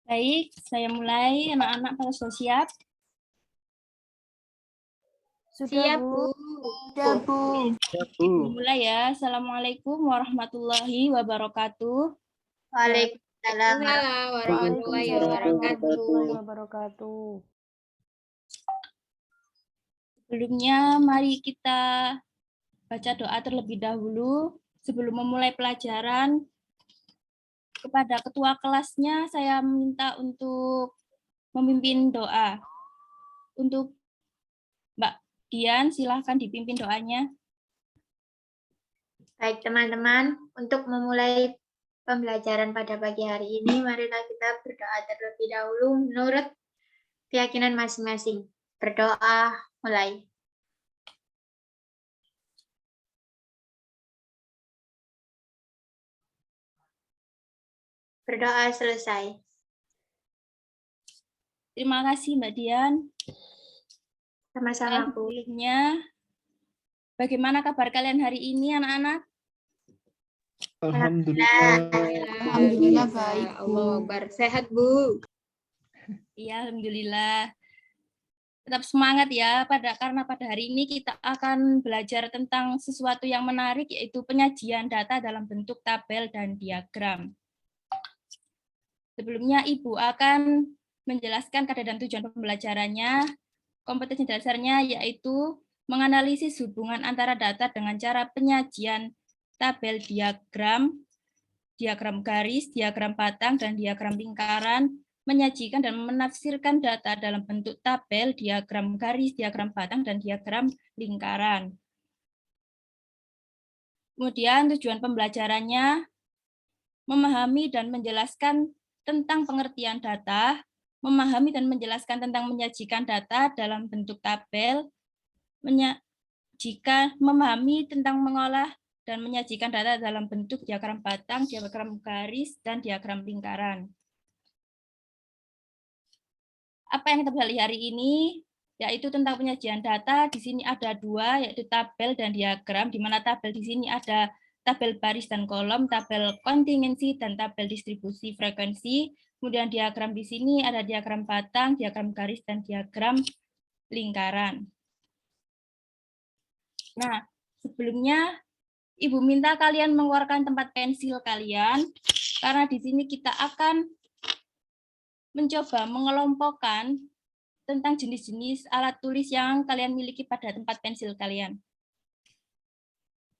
Baik, saya mulai. Anak-anak pada sudah siap? Sudah, Bu. Sudah, Bu. Mulai ya. Assalamualaikum warahmatullahi wabarakatuh. Waalaikumsalam Warahmatullahi wabarakatuh. Sebelumnya, mari kita baca doa terlebih dahulu. Sebelum memulai pelajaran, kepada ketua kelasnya saya minta untuk memimpin doa. Untuk Mbak Dian, silahkan dipimpin doanya. Baik teman-teman, untuk memulai pembelajaran pada pagi hari ini, marilah kita berdoa terlebih dahulu menurut keyakinan masing-masing. Berdoa, mulai. Berdoa selesai. Terima kasih Mbak Dian. Sama-sama, Bu. Sebelumnya, bagaimana kabar kalian hari ini anak-anak? Alhamdulillah baik, Bu. Sehat, Bu. Iya, alhamdulillah. Tetap semangat ya, karena pada hari ini kita akan belajar tentang sesuatu yang menarik, yaitu penyajian data dalam bentuk tabel dan diagram. Sebelumnya Ibu akan menjelaskan kadar dan tujuan pembelajarannya. Kompetensi dasarnya yaitu menganalisis hubungan antara data dengan cara penyajian tabel diagram, diagram garis, diagram batang, dan diagram lingkaran, menyajikan dan menafsirkan data dalam bentuk tabel, diagram garis, diagram batang, dan diagram lingkaran. Kemudian tujuan pembelajarannya memahami dan menjelaskan tentang pengertian data, memahami dan menjelaskan tentang menyajikan data dalam bentuk tabel, memahami tentang mengolah dan menyajikan data dalam bentuk diagram batang, diagram garis, dan diagram lingkaran. Apa yang kita pelajari hari ini yaitu tentang penyajian data. Di sini ada dua, yaitu tabel dan diagram, di mana tabel di sini ada tabel baris dan kolom, tabel kontingensi, dan tabel distribusi frekuensi. Kemudian diagram di sini ada diagram batang, diagram garis, dan diagram lingkaran. Nah, sebelumnya Ibu minta kalian mengeluarkan tempat pensil kalian, karena di sini kita akan mencoba mengelompokkan tentang jenis-jenis alat tulis yang kalian miliki pada tempat pensil kalian.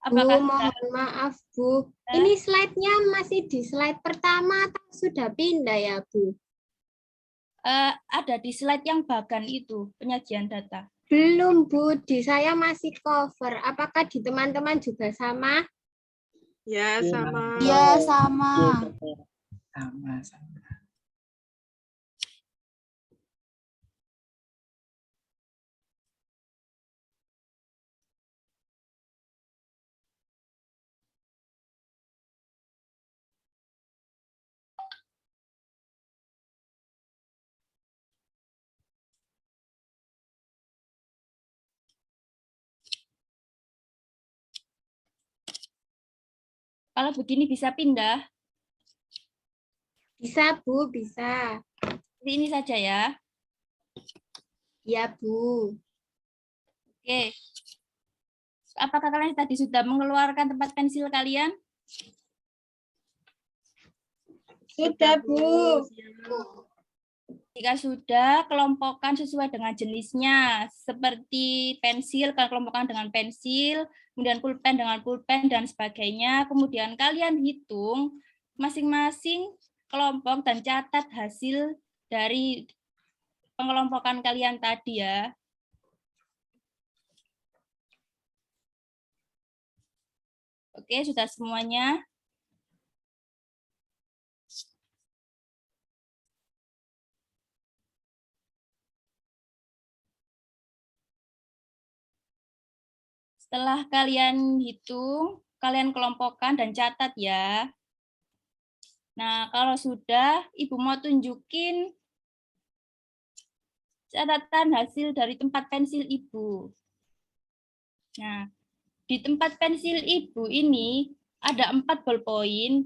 Apakah Bu, mohon maaf, Bu. Ini slide-nya masih di slide pertama atau sudah pindah ya, Bu? Ada di slide yang bagan itu, penyajian data. Belum, Bu. Di saya masih cover. Apakah di teman-teman juga sama? Ya, sama. Ya, sama. Sama. Kalau begini bisa pindah? Bisa, Bu. Bisa. Seperti ini saja ya. Ya, Bu. Oke. Apakah kalian tadi sudah mengeluarkan tempat pensil kalian? Sudah, Bu. Jika sudah, kelompokkan sesuai dengan jenisnya. Seperti pensil, kalian kelompokkan dengan pensil, kemudian pulpen dengan pulpen, dan sebagainya. Kemudian kalian hitung masing-masing kelompok dan catat hasil dari pengelompokan kalian tadi ya. Oke, sudah semuanya. Setelah kalian hitung, kalian kelompokkan dan catat ya. Nah, kalau sudah, Ibu mau tunjukin catatan hasil dari tempat pensil Ibu. Nah, di tempat pensil Ibu ini ada 4 ballpoint,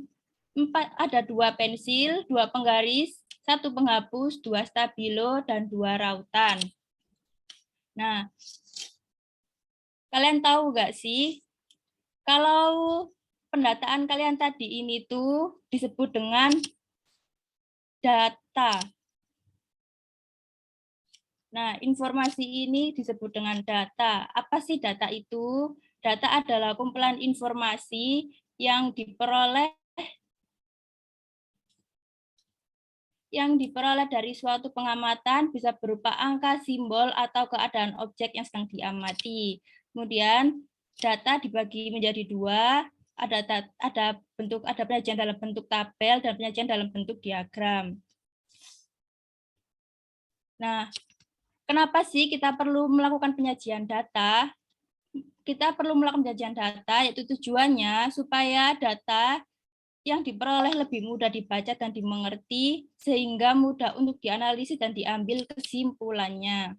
ada 2 pensil, 2 penggaris, 1 penghapus, 2 stabilo, dan 2 rautan. Nah, kalian tahu nggak sih, kalau pendataan kalian tadi ini tuh disebut dengan data. Nah, informasi ini disebut dengan data. Apa sih data itu? Data adalah kumpulan informasi yang diperoleh dari suatu pengamatan, bisa berupa angka, simbol, atau keadaan objek yang sedang diamati. Kemudian data dibagi menjadi 2, ada penyajian dalam bentuk tabel dan penyajian dalam bentuk diagram. Nah, kenapa sih kita perlu melakukan penyajian data? Kita perlu melakukan penyajian data, yaitu tujuannya supaya data yang diperoleh lebih mudah dibaca dan dimengerti, sehingga mudah untuk dianalisis dan diambil kesimpulannya.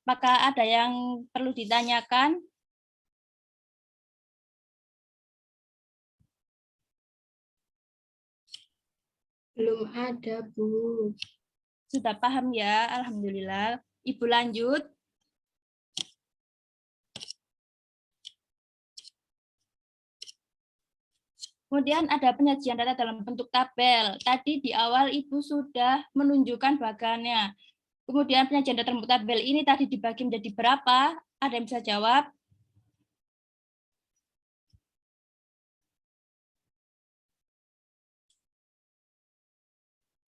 Apakah ada yang perlu ditanyakan? Belum ada, Bu. Sudah paham ya, alhamdulillah. Ibu lanjut. Kemudian ada penyajian data dalam bentuk tabel. Tadi di awal Ibu sudah menunjukkan bagannya. Kemudian penyajian data dalam bentuk tabel ini tadi dibagi menjadi berapa? Ada yang bisa jawab?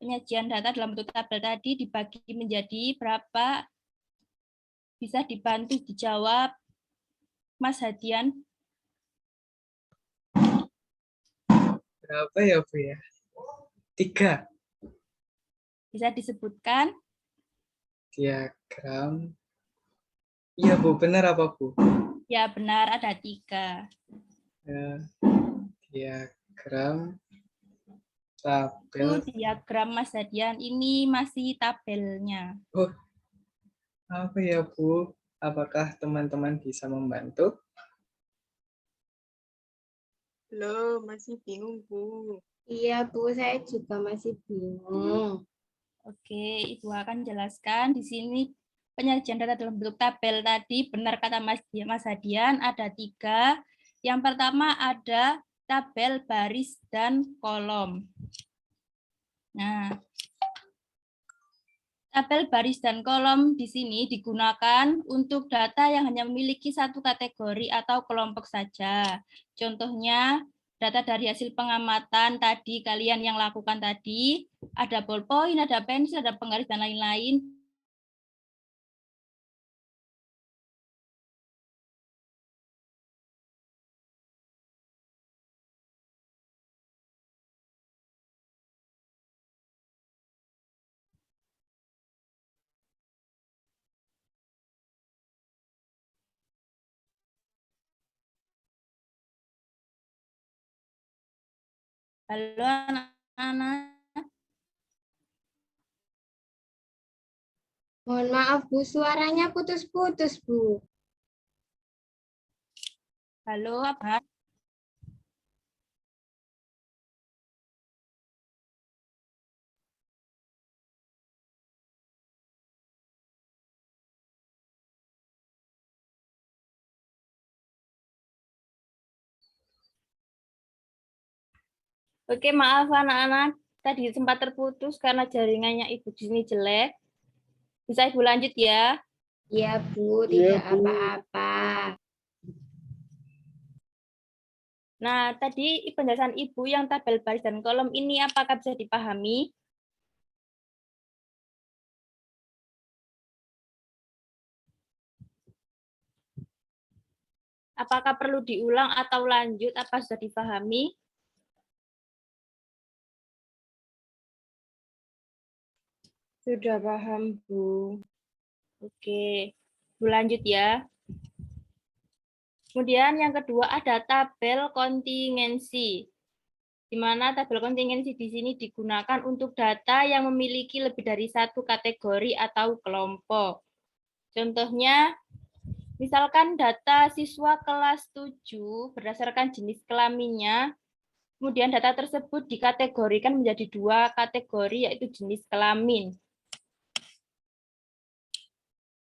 Penyajian data dalam bentuk tabel tadi dibagi menjadi berapa? Bisa dibantu dijawab, Mas Hadian. Berapa ya, Bu ya? 3. Bisa disebutkan? Diagram. Iya, Bu. Benar apa, Bu? Ya, benar, ada 3. Ya, diagram, Itu tabel. diagram Mas Hadian, ini masih tabelnya. Oh, apa ya, Bu? Apakah teman-teman bisa membantu? Belum, masih bingung, Bu. Iya, Bu, saya juga masih bingung. Oke, Ibu akan jelaskan di sini penyajian data dalam bentuk tabel tadi, benar kata Mas Hadian, ada 3. Yang pertama ada tabel baris dan kolom. Nah, tabel baris dan kolom di sini digunakan untuk data yang hanya memiliki satu kategori atau kelompok saja. Contohnya, data dari hasil pengamatan tadi, kalian yang lakukan tadi, ada ballpoint, ada pensil, ada penggaris, dan lain-lain. Halo anak-anak. Mohon maaf, Bu, suaranya putus-putus, Bu. Halo, apa? Oke, maaf anak-anak. Tadi sempat terputus karena jaringannya Ibu di sini jelek. Bisa Ibu lanjut ya. Iya, Bu, tidak apa-apa. Nah, tadi penjelasan Ibu yang tabel baris dan kolom ini apakah bisa dipahami? Apakah perlu diulang atau lanjut? Apa sudah dipahami? Sudah paham, Bu. Oke, Bu lanjut ya. Kemudian yang kedua ada tabel kontingensi. Di mana tabel kontingensi di sini digunakan untuk data yang memiliki lebih dari satu kategori atau kelompok. Contohnya, misalkan data siswa kelas 7 berdasarkan jenis kelaminnya Kemudian data tersebut dikategorikan menjadi 2 kategori, yaitu jenis kelamin.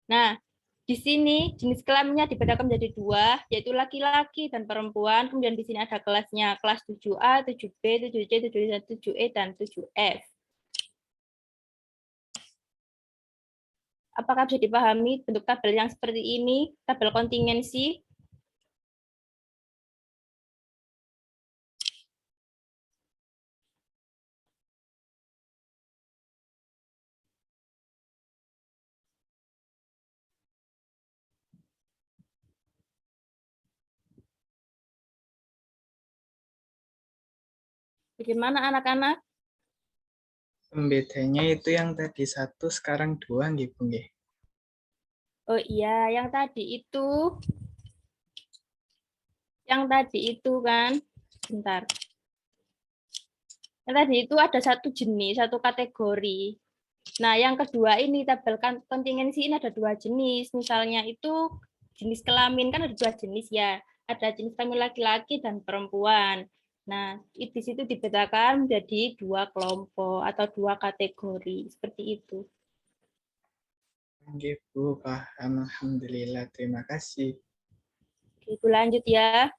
Nah, di sini jenis kelaminnya dibedakan menjadi 2, yaitu laki-laki dan perempuan. Kemudian di sini ada kelasnya, kelas 7A, 7B, 7C, 7E, dan 7F. Apakah bisa dipahami bentuk tabel yang seperti ini, tabel kontingensi? Bagaimana anak-anak? Pembedanya itu yang tadi 1 sekarang 2 nggih, Bu nggih. Oh iya, yang tadi itu kan, bentar. Yang tadi itu ada 1 jenis, 1 kategori. Nah, yang kedua ini tabel kontingensi ini ada 2 jenis. Misalnya itu jenis kelamin kan ada 2 jenis ya. Ada jenis kelamin laki-laki dan perempuan. Nah, di situ dibedakan menjadi 2 kelompok atau 2 kategori seperti itu. Nggih, Bu, paham. Alhamdulillah, terima kasih. Oke, itu lanjut ya.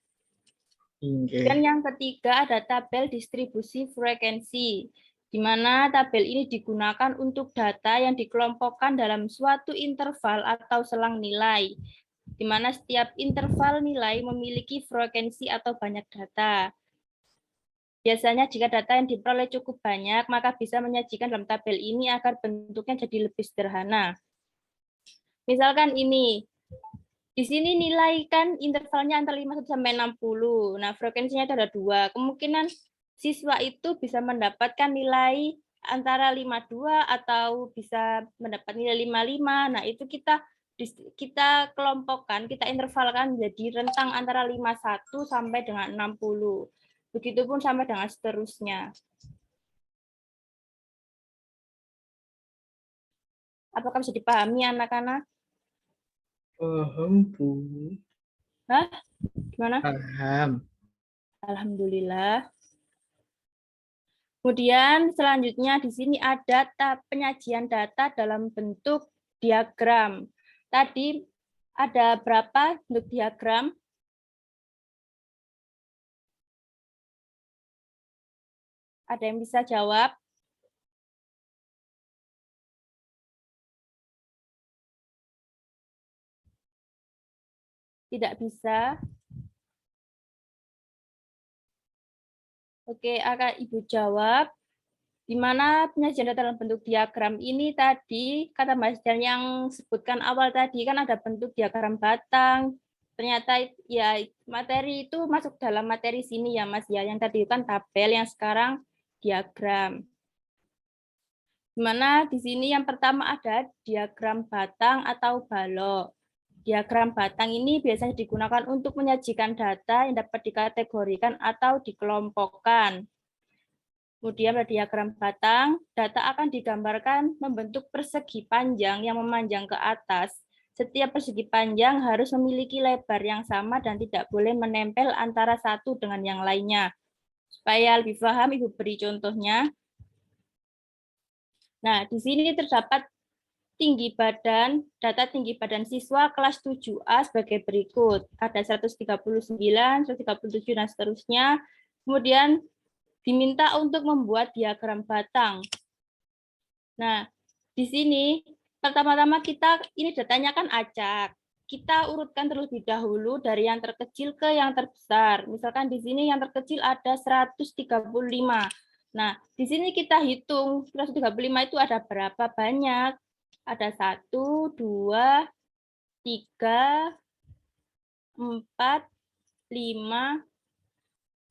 Nggih. Dan yang ketiga ada tabel distribusi frekuensi, di mana tabel ini digunakan untuk data yang dikelompokkan dalam suatu interval atau selang nilai, di mana setiap interval nilai memiliki frekuensi atau banyak data. Biasanya jika data yang diperoleh cukup banyak, maka bisa menyajikan dalam tabel ini agar bentuknya jadi lebih sederhana. Misalkan ini, di sini nilai kan intervalnya antara 51 sampai 60. Nah, frekuensinya itu ada 2. Kemungkinan siswa itu bisa mendapatkan nilai antara 52 atau bisa mendapat nilai 55. Nah, itu kita kelompokkan, kita intervalkan jadi rentang antara 51 sampai dengan 60. Begitupun sampai dengan seterusnya. Apakah bisa dipahami anak-anak? Paham, Bu. Hah? Gimana? Paham. Alhamdulillah. Kemudian selanjutnya di sini ada penyajian data dalam bentuk diagram. Tadi ada berapa bentuk diagram? Ada yang bisa jawab? Tidak bisa. Oke, akan Ibu jawab. Di mana penyajian data dalam bentuk diagram ini tadi, kata Mas Jan yang sebutkan awal tadi, kan ada bentuk diagram batang. Ternyata ya materi itu masuk dalam materi sini ya Mas ya. Yang tadi kan tabel, yang sekarang diagram. Di mana di sini yang pertama ada diagram batang atau balok. Diagram batang ini biasanya digunakan untuk menyajikan data yang dapat dikategorikan atau dikelompokkan. Kemudian pada diagram batang, data akan digambarkan membentuk persegi panjang yang memanjang ke atas. Setiap persegi panjang harus memiliki lebar yang sama dan tidak boleh menempel antara satu dengan yang lainnya. Supaya lebih paham, Ibu beri contohnya. Nah, di sini terdapat data tinggi badan siswa kelas 7A sebagai berikut. Ada 139, 137, dan seterusnya. Kemudian diminta untuk membuat diagram batang. Nah, di sini pertama-tama ini datanya kan acak. Kita urutkan terlebih dahulu dari yang terkecil ke yang terbesar. Misalkan di sini yang terkecil ada 135. Nah, di sini kita hitung 135 itu ada berapa banyak? Ada 1, 2, 3, 4, 5,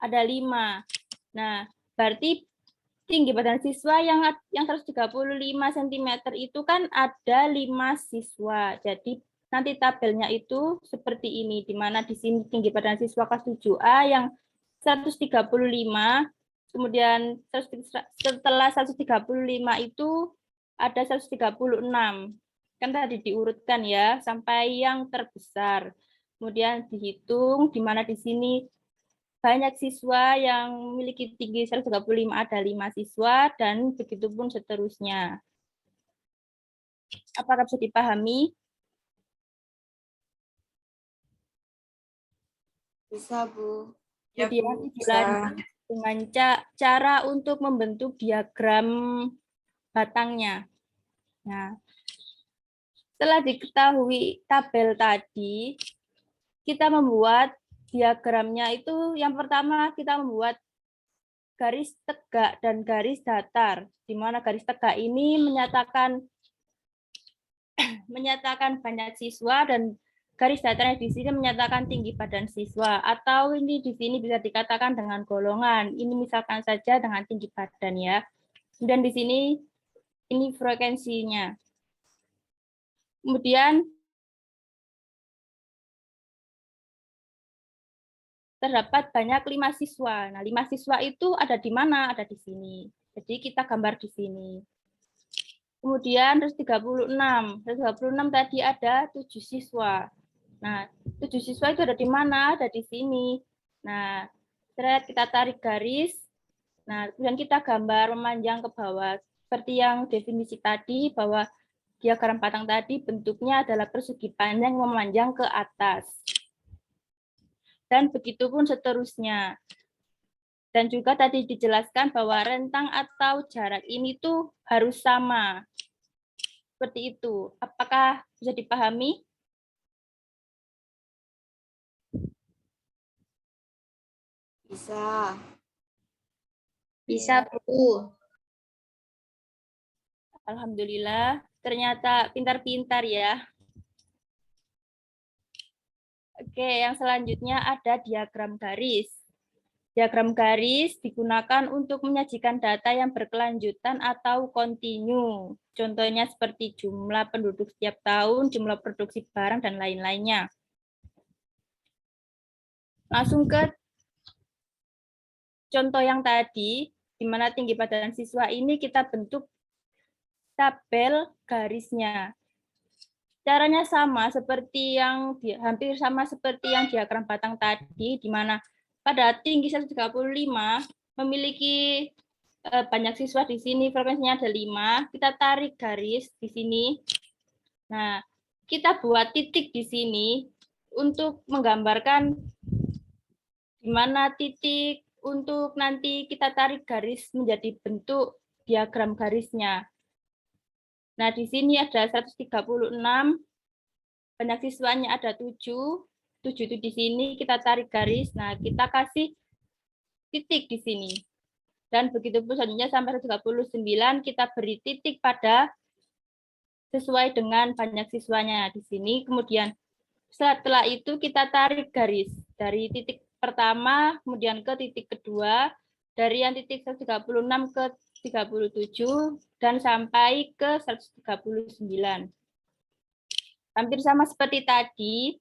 ada 5. Nah, berarti tinggi badan siswa yang 135 cm itu kan ada 5 siswa. Jadi nanti tabelnya itu seperti ini, di mana di sini tinggi badan siswa kelas 7A yang 135, kemudian setelah 135 itu ada 136. Kan tadi diurutkan ya, sampai yang terbesar. Kemudian dihitung, di mana di sini banyak siswa yang memiliki tinggi 135 ada 5 siswa, dan begitu pun seterusnya. Apakah bisa dipahami? Bisa, Bu. Kemudian Bu, dilanjut dengan cara untuk membentuk diagram batangnya. Nah, setelah diketahui tabel tadi, kita membuat diagramnya itu yang pertama kita membuat garis tegak dan garis datar, di mana garis tegak ini menyatakan banyak siswa dan garis datarnya di sini menyatakan tinggi badan siswa, atau ini di sini bisa dikatakan dengan golongan. Ini misalkan saja dengan tinggi badan ya. Dan di sini ini frekuensinya. Kemudian terdapat banyak 5 siswa. Nah, 5 siswa itu ada di mana? Ada di sini. Jadi kita gambar di sini. Kemudian 136. 136 tadi ada 7 siswa. Nah, 7 siswa itu ada di mana? Ada di sini. Nah, kita tarik garis. Nah, kemudian kita gambar memanjang ke bawah. Seperti yang definisi tadi, bahwa diagram batang tadi bentuknya adalah persegi panjang memanjang ke atas. Dan begitu pun seterusnya. Dan juga tadi dijelaskan bahwa rentang atau jarak ini tuh harus sama. Seperti itu. Apakah bisa dipahami? bisa. Bisa, Bu. Alhamdulillah, ternyata pintar-pintar ya. Oke, yang selanjutnya ada diagram garis. Diagram garis digunakan untuk menyajikan data yang berkelanjutan atau kontinu. Contohnya seperti jumlah penduduk setiap tahun, jumlah produksi barang, dan lain-lainnya. Langsung ke contoh yang tadi, di mana tinggi badan siswa ini kita bentuk tabel garisnya. Caranya sama seperti hampir sama seperti yang diagram batang tadi, di mana pada tinggi 135 memiliki banyak siswa di sini, frekuensinya ada 5, kita tarik garis di sini. Nah, kita buat titik di sini untuk menggambarkan di mana titik untuk nanti kita tarik garis menjadi bentuk diagram garisnya. Nah, di sini ada 136, banyak siswanya ada 7 itu di sini, kita tarik garis, nah kita kasih titik di sini. Dan begitu pun selanjutnya sampai 139, kita beri titik pada sesuai dengan banyak siswanya di sini. Kemudian setelah itu kita tarik garis dari titik pertama, kemudian ke titik kedua, dari yang titik 136 ke 37, dan sampai ke 139. Hampir sama seperti tadi,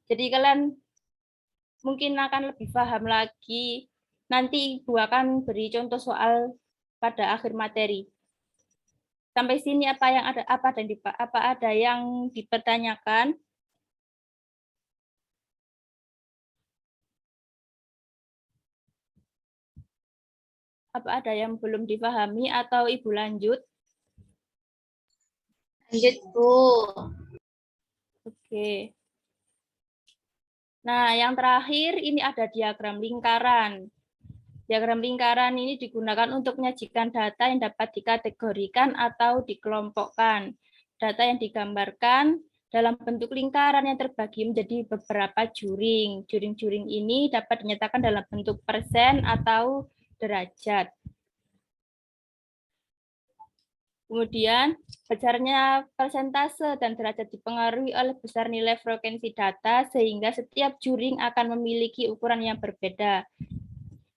jadi kalian mungkin akan lebih paham lagi. Nanti Ibu akan beri contoh soal pada akhir materi. Sampai sini apa ada yang dipertanyakan? Apa ada yang belum dipahami atau Ibu lanjut? Lanjut, Bu. Oke. Nah, yang terakhir ini ada diagram lingkaran. Diagram lingkaran ini digunakan untuk menyajikan data yang dapat dikategorikan atau dikelompokkan. Data yang digambarkan dalam bentuk lingkaran yang terbagi menjadi beberapa juring. Juring-juring ini dapat dinyatakan dalam bentuk persen atau derajat. Kemudian, besarnya persentase dan derajat dipengaruhi oleh besar nilai frekuensi data, sehingga setiap juring akan memiliki ukuran yang berbeda.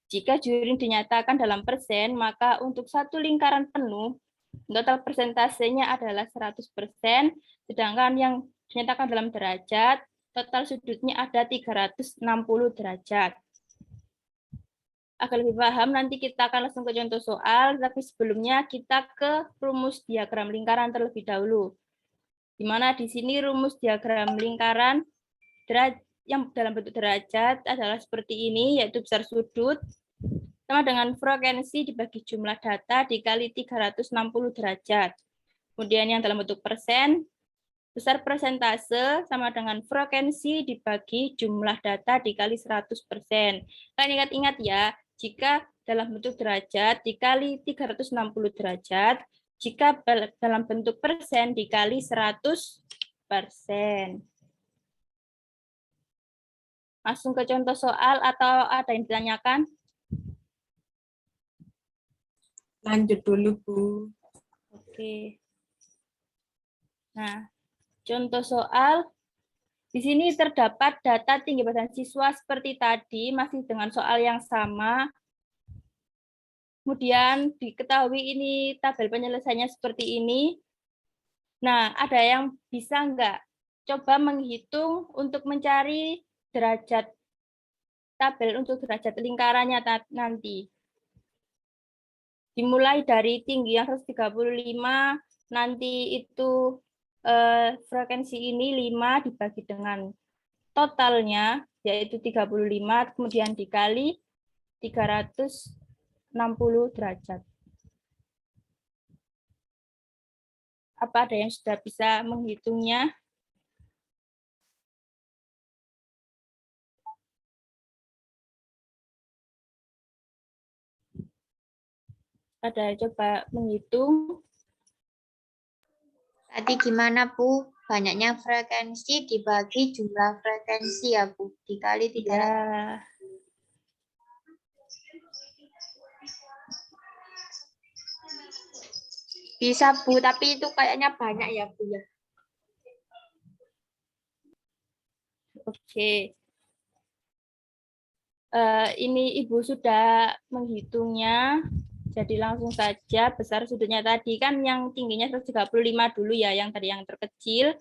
Jika juring dinyatakan dalam persen, maka untuk satu lingkaran penuh, total persentasenya adalah 100%, sedangkan yang dinyatakan dalam derajat, total sudutnya ada 360 derajat. Agar lebih paham, nanti kita akan langsung ke contoh soal, tapi sebelumnya kita ke rumus diagram lingkaran terlebih dahulu. Di mana di sini rumus diagram lingkaran yang dalam bentuk derajat adalah seperti ini, yaitu besar sudut sama dengan frekuensi dibagi jumlah data dikali 360 derajat. Kemudian yang dalam bentuk persen, besar persentase sama dengan frekuensi dibagi jumlah data dikali 100%. Kalian ingat-ingat ya, jika dalam bentuk derajat dikali 360 derajat, jika dalam bentuk persen dikali 100%. Langsung ke contoh soal atau ada yang ditanyakan? Lanjut dulu, Bu. Oke. Nah, contoh soal. Di sini terdapat data tinggi badan siswa seperti tadi, masih dengan soal yang sama. Kemudian diketahui ini tabel penyelesaiannya seperti ini. Nah, ada yang bisa nggak coba menghitung untuk mencari derajat tabel untuk derajat lingkarannya nanti. Dimulai dari tinggi yang 135, nanti itu frekuensi ini 5 dibagi dengan totalnya, yaitu 35, kemudian dikali 360 derajat. Apa ada yang sudah bisa menghitungnya? Ada yang coba menghitung? Tadi gimana, Bu? Banyaknya frekuensi dibagi jumlah frekuensi ya, Bu. Dikali 300. Ya. Bisa, Bu, tapi itu kayaknya banyak ya, Bu ya. Oke. Ini Ibu sudah menghitungnya. Jadi langsung saja besar sudutnya tadi kan yang tingginya 135 dulu ya, yang tadi yang terkecil.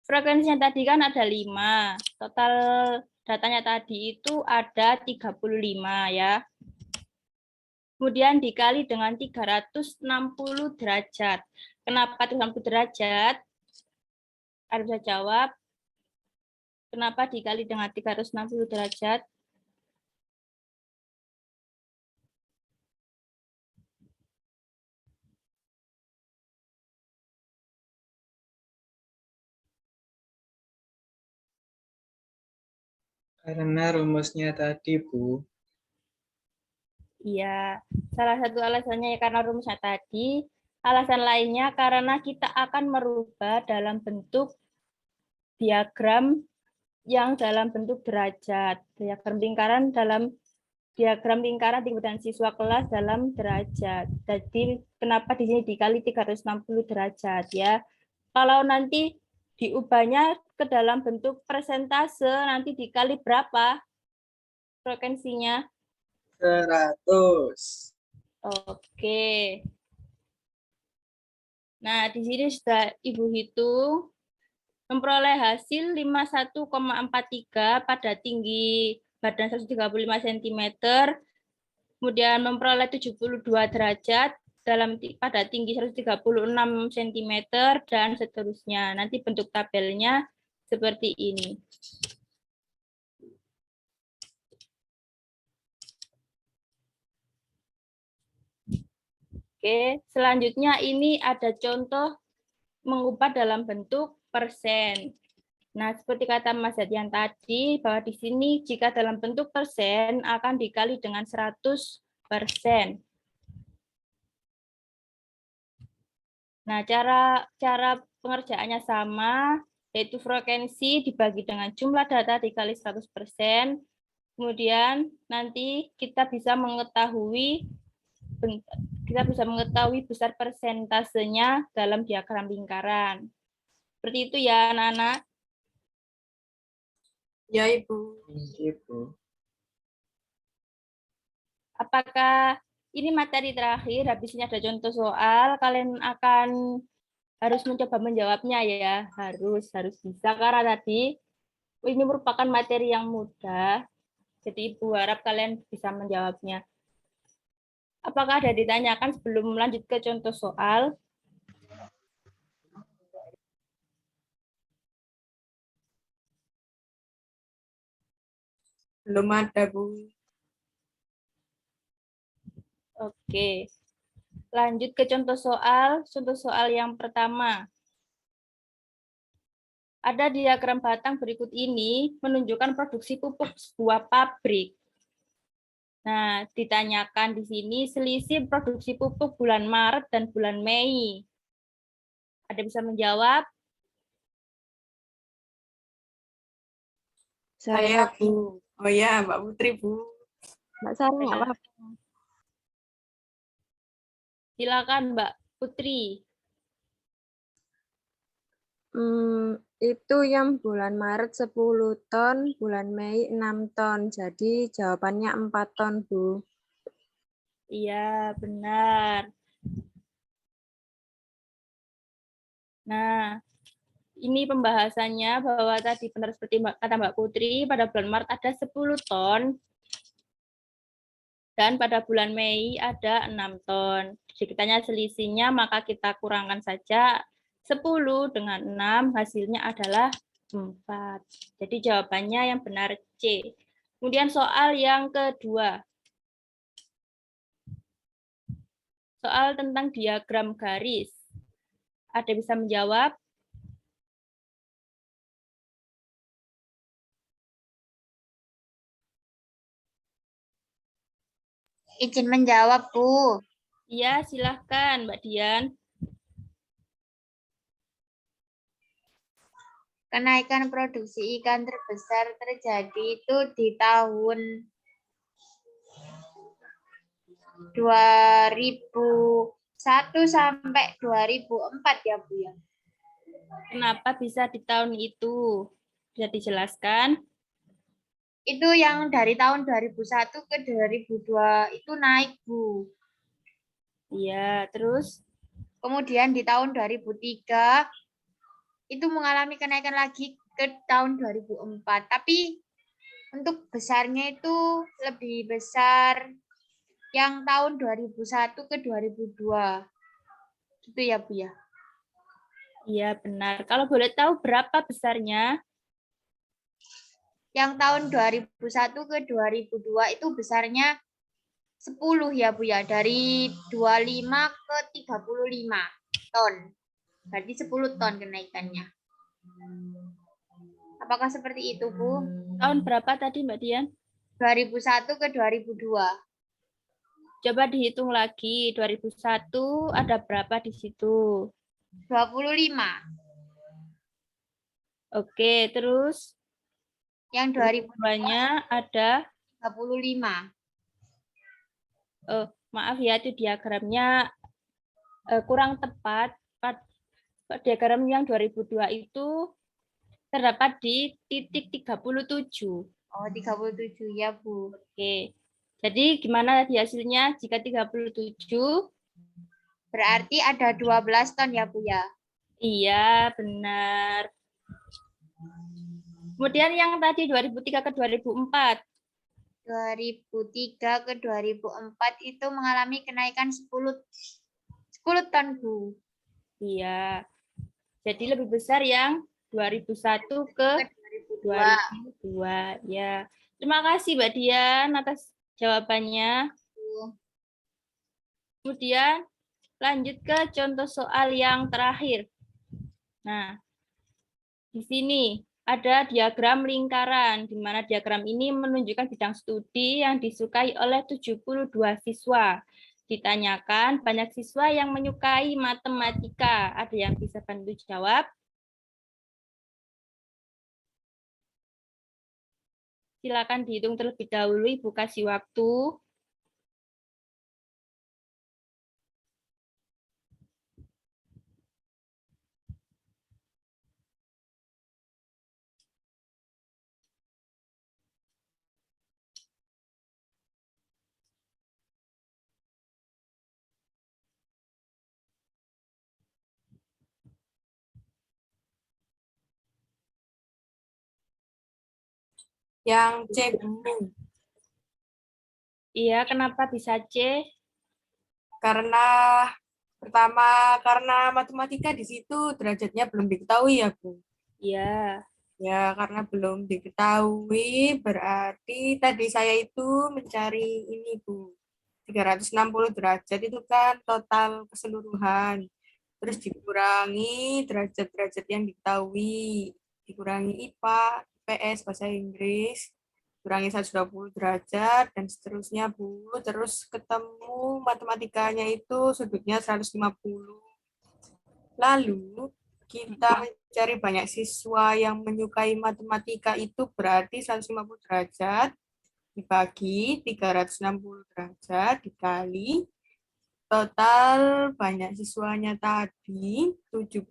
Frekuensinya tadi kan ada 5. Total datanya tadi itu ada 35 ya. Kemudian dikali dengan 360 derajat. Kenapa 360 derajat? Ada bisa jawab. Kenapa dikali dengan 360 derajat? Karena rumusnya tadi, Bu. Iya, salah satu alasannya ya karena rumusnya tadi. Alasan lainnya karena kita akan merubah dalam bentuk diagram yang dalam bentuk derajat. Diagram lingkaran tinggi badan siswa kelas dalam derajat. Jadi kenapa di sini dikali 360 derajat ya. Kalau nanti diubahnya ke dalam bentuk persentase, nanti dikali berapa frekuensinya? 100. Oke. Nah, di sini sudah Ibu hitung. Memperoleh hasil 51,43 pada tinggi badan 135 cm. Kemudian memperoleh 72 derajat pada tinggi 136 cm dan seterusnya. Nanti bentuk tabelnya seperti ini. Oke, selanjutnya ini ada contoh mengubah dalam bentuk persen. Nah, seperti kata Mas Zatian tadi, bahwa di sini jika dalam bentuk persen akan dikali dengan 100%. Nah, cara pengerjaannya sama, yaitu frekuensi dibagi dengan jumlah data dikali 100%. Kemudian nanti kita bisa mengetahui besar persentasenya dalam diagram lingkaran. Seperti itu ya, anak-anak. Ya, Ibu. Ibu. Apakah ini materi terakhir, habis ini ada contoh soal, kalian akan harus mencoba menjawabnya ya, harus bisa, karena tadi ini merupakan materi yang mudah, jadi Ibu harap kalian bisa menjawabnya. Apakah ada ditanyakan sebelum lanjut ke contoh soal? Belum ada, Bu. Oke. Lanjut ke contoh soal. Contoh soal yang pertama. Ada diagram batang berikut ini menunjukkan produksi pupuk sebuah pabrik. Nah, ditanyakan di sini selisih produksi pupuk bulan Maret dan bulan Mei. Ada bisa menjawab? Saya, Bu. Oh ya, Mbak Putri, Bu. Mbak Sarah nggak apa-apa. Silakan Mbak Putri. Itu yang bulan Maret 10 ton, bulan Mei 6 ton. Jadi jawabannya 4 ton, Bu. Iya, benar. Nah, ini pembahasannya bahwa tadi benar seperti kata Mbak Putri, pada bulan Maret ada 10 ton, dan pada bulan Mei ada 6 ton. Jika ditanya selisihnya, maka kita kurangkan saja 10 dengan 6, hasilnya adalah 4. Jadi jawabannya yang benar C. Kemudian soal yang kedua. Soal tentang diagram garis. Ada bisa menjawab? Izin menjawab, Bu. Iya, silahkan Mbak Dian. Kenaikan produksi ikan terbesar terjadi itu di tahun 2001 sampai 2004 ya, Bu ya. Kenapa bisa di tahun itu? Bisa dijelaskan? Itu yang dari tahun 2001 ke 2002 itu naik, Bu. Iya, terus? Kemudian di tahun 2003 itu mengalami kenaikan lagi ke tahun 2004. Tapi untuk besarnya itu lebih besar yang tahun 2001 ke 2002. Gitu ya, Bu ya. Iya, benar. Kalau boleh tahu berapa besarnya? Yang tahun 2001 ke 2002 itu besarnya 10 ya, Bu ya. Dari 25 ke 35 ton. Berarti 10 ton kenaikannya. Apakah seperti itu, Bu? Tahun berapa tadi Mbak Dian? 2001 ke 2002. Coba dihitung lagi. 2001 ada berapa di situ? 25. Oke, terus? Yang 2002-nya ada? 35. Maaf ya, itu diagramnya kurang tepat. Diagram yang 2002 itu terdapat di titik 37. Oh, 37 ya, Bu. Oke. Jadi gimana tadi hasilnya jika 37? Berarti ada 12 ton ya, Bu ya. Iya, benar. Kemudian yang tadi 2003 ke 2004. 2003 ke 2004 itu mengalami kenaikan 10 ton, Bu. Iya. Jadi lebih besar yang 2001 ke 2002. Ya. Terima kasih Mbak Dian atas jawabannya. Kemudian lanjut ke contoh soal yang terakhir. Nah, di sini ada diagram lingkaran, di mana diagram ini menunjukkan bidang studi yang disukai oleh 72 siswa. Ditanyakan banyak siswa yang menyukai matematika. Ada yang bisa bantu jawab? Silakan dihitung terlebih dahulu, Ibu kasih waktu. Yang C, Bu. Iya, kenapa bisa C? Karena pertama, karena matematika di situ derajatnya belum diketahui ya, Bu. Iya. Ya, karena belum diketahui, berarti tadi saya itu mencari ini, Bu. 360 derajat itu kan total keseluruhan. Terus dikurangi derajat-derajat yang diketahui. Dikurangi IPA, IPS, Bahasa Inggris. Kurangi 120 derajat, dan seterusnya, Bu. Terus ketemu matematikanya itu sudutnya 150. Lalu, kita mencari banyak siswa yang menyukai matematika itu berarti 150 derajat dibagi 360 derajat dikali total banyak siswanya tadi 72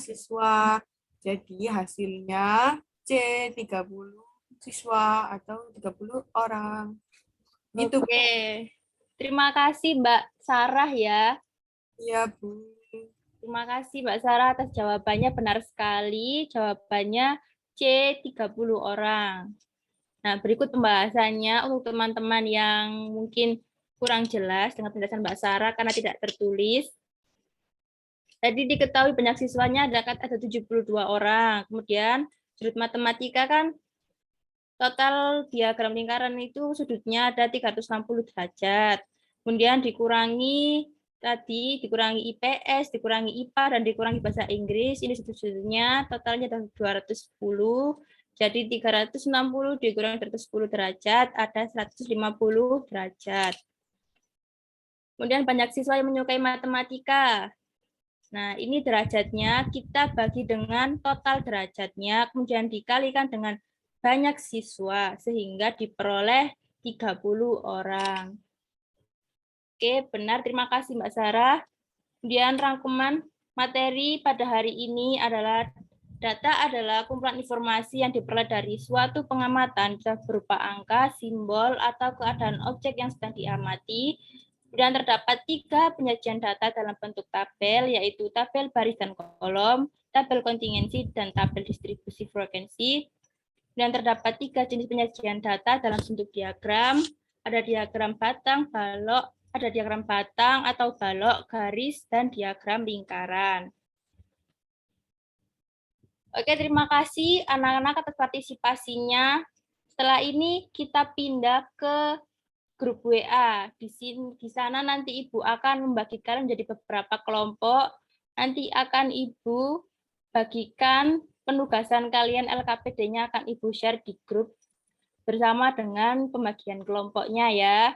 siswa. Jadi hasilnya C 30 siswa atau 30 orang. Gitu, Bu. Oke. Terima kasih Mbak Sarah ya. Iya, Bu. Terima kasih Mbak Sarah atas jawabannya, benar sekali. Jawabannya C 30 orang. Nah, berikut pembahasannya untuk teman-teman yang mungkin kurang jelas dengan penjelasan Mbak Sarah karena tidak tertulis. Jadi diketahui banyak siswanya ada 72 orang. Kemudian sudut matematika kan total diagram lingkaran itu sudutnya ada 360 derajat. Kemudian dikurangi dikurangi IPS, dikurangi IPA, dan dikurangi bahasa Inggris. Ini sudut-sudutnya totalnya ada 210. Jadi 360 dikurangi 210 derajat, ada 150 derajat. Kemudian banyak siswa yang menyukai matematika. Nah, ini derajatnya kita bagi dengan total derajatnya, kemudian dikalikan dengan banyak siswa, sehingga diperoleh 30 orang. Oke, benar. Terima kasih Mbak Sarah. Kemudian rangkuman materi pada hari ini adalah data adalah kumpulan informasi yang diperoleh dari suatu pengamatan bisa berupa angka, simbol, atau keadaan objek yang sedang diamati. Kemudian terdapat 3 penyajian data dalam bentuk tabel, yaitu tabel baris dan kolom, tabel kontingensi, dan tabel distribusi frekuensi. Dan terdapat 3 jenis penyajian data dalam bentuk diagram. Ada diagram batang, balok, ada diagram batang atau balok, garis, dan diagram lingkaran. Oke, terima kasih anak-anak atas partisipasinya. Setelah ini kita pindah ke grup WA. Di sana nanti Ibu akan membagikan menjadi beberapa kelompok. Nanti akan Ibu bagikan penugasan kalian, LKPD-nya akan Ibu share di grup bersama dengan pembagian kelompoknya ya.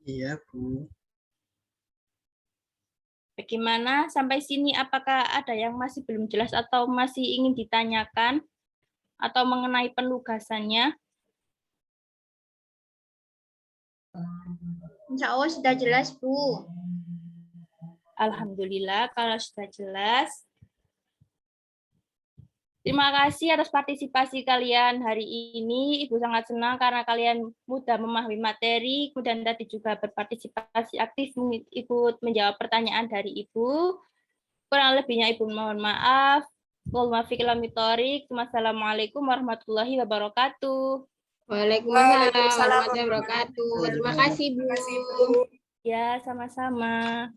Iya, Bu. Bagaimana sampai sini, apakah ada yang masih belum jelas atau masih ingin ditanyakan atau mengenai penugasannya? Insya Allah sudah jelas, Bu. Alhamdulillah kalau sudah jelas. Terima kasih atas partisipasi kalian hari ini. Ibu sangat senang karena kalian mudah memahami materi, kemudian tadi juga berpartisipasi aktif ikut menjawab pertanyaan dari Ibu. Kurang lebihnya Ibu mohon maaf. Wassalamualaikum warahmatullahi wabarakatuh. Waalaikumsalam warahmatullahi wabarakatuh. Terima kasih, Bu. Terima kasih, Bu. Ya, sama-sama.